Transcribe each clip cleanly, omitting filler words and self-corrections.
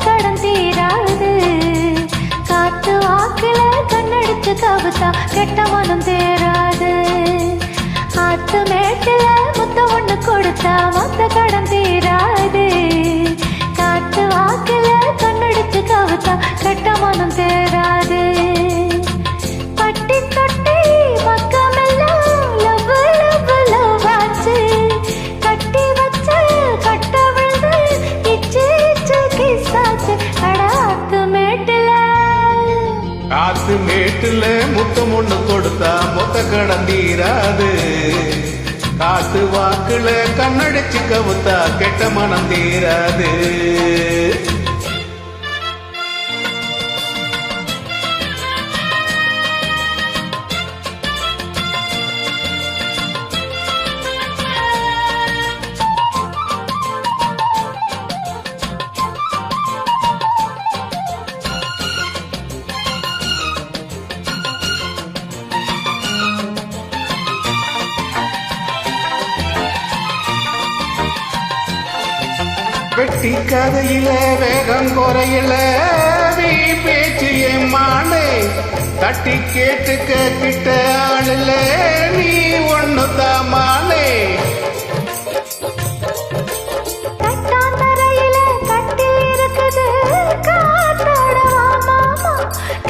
கடன் தீராது. காத்து வாக்குல கண்ணடிச்சு கவுத்தா கெட்ட மனம் தேராது. ஆத்து மேட்டுல முத்த ஒண்ணு கொடுத்தா மொத்த கடன் தீராது. காத்து வாக்குல கண்ணடிச்சு கவுத்தா கெட்ட மனம் தேராது. பட்டி தொட்டி பக்கமெல்லாம் லவ் லவ் லவ் ஆச்சு. கட்டி வச்ச கட்ட விழுந்து இச்சு இச்சு கிசாச்சு. அட ஆத்து மேட்டுல முத்தம் ஒண்ணு கொடுத்தா மொத்த கடன் தீராது. காத்து வாக்குல கண்ணடிச்சு கவுத்தா கெட்ட மனம் தீராது. வெட்டி கதையில வேகம் குறையில வீ பேச்சு எம்மானே. தட்டி கேட்டுக்க கிட்ட ஆளுல நீ ஒண்ணு தாமானே. கட்டாந்தரையில கட்டி இருக்குது காத்தோடவா மாமா.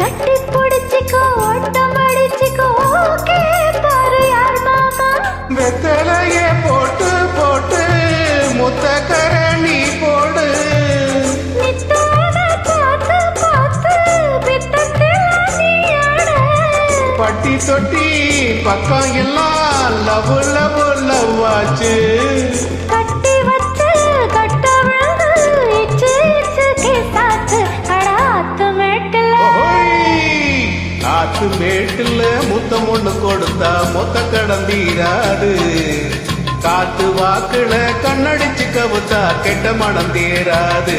கட்டி பிடிச்சிக்கோ ஒட்டம் அடிச்சிக்கோ கேட்டாரு யார் மாமா. வெத்தலைய போட்டு போட்டு முத்த கரணி போடு. பட்டி தொட்டி பக்கம் எல்லாம் லவ் லவ் லவ் ஆச்சு. கட்டி வச்சு கட்ட விழுந்து இச்சு இச்சு கிசாச்சு. அட ஆத்து மேட்டுல முத்தம் ஒண்ணு கொடுத்தா மொத்த கடன் தீராது. காத்து வாக்குல கண்ணடிச்சு கவுத்தா கெட்ட மனம் தீராது.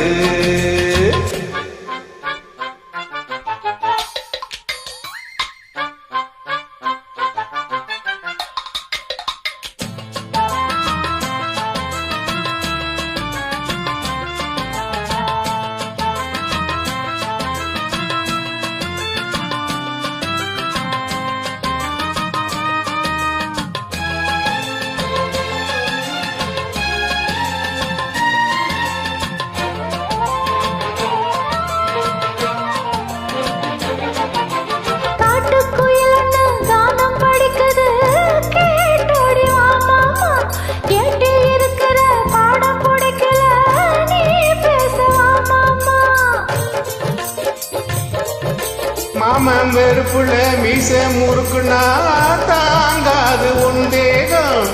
மாமன் வெறுப்புல மீச முறுக்குனா தாங்காது உன் தேகம்.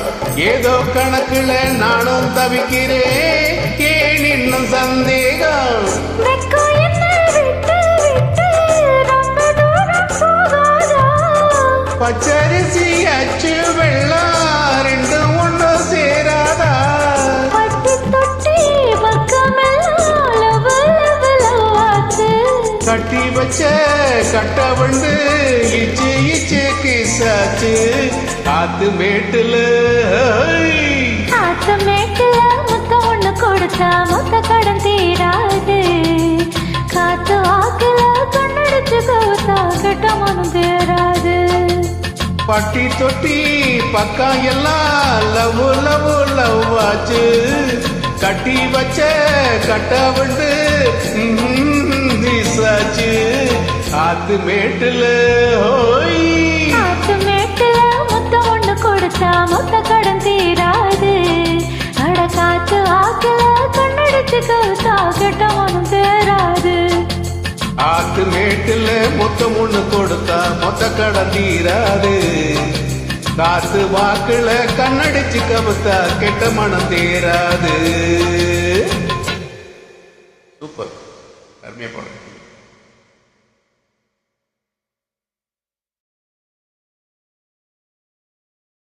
ஏதோ கணக்குல நானும் தவிக்கிறேன் ஏன் இன்னும் சந்தேகம். பச்சரிசி அச்சு வெள்ளம் ரெண்டும் ஒண்ணு சேராதா. கட்டி வச்ச கட்ட வந்து இச்சு இச்சு கிசாச்சு. ஆத்து மேட்டுல முத்த ஒண்ணு கொடுத்தா மொத்த கடன் தீராது. காத்து வாக்குல கண்ணடிச்சு கவுத்தா கெட்ட மனம் தேராது. பட்டி தொட்டி பக்கம் எல்லாம் லவ் லவ் லவ் ஆச்சு. கட்டி வச்ச கட்ட வந்து சாச்சு. ஆத்து மேட்டுல முத்த ஒண்ணு கொடுத்தா மொத்த கடன் தீராது. அட காத்து வாக்குல கண்ணடிச்சு கவுத்தா கெட்ட மனம் தேராது. ஆத்து மேட்டுல மொத்தம் ஒண்ணு கொடுத்தா மொத்த கடன் தீராது. காத்து வாக்குல கண்ணடிச்சு கவுத்தா கெட்ட மனம் தேராது. சூப்பர், அருமையா போடுறேன்.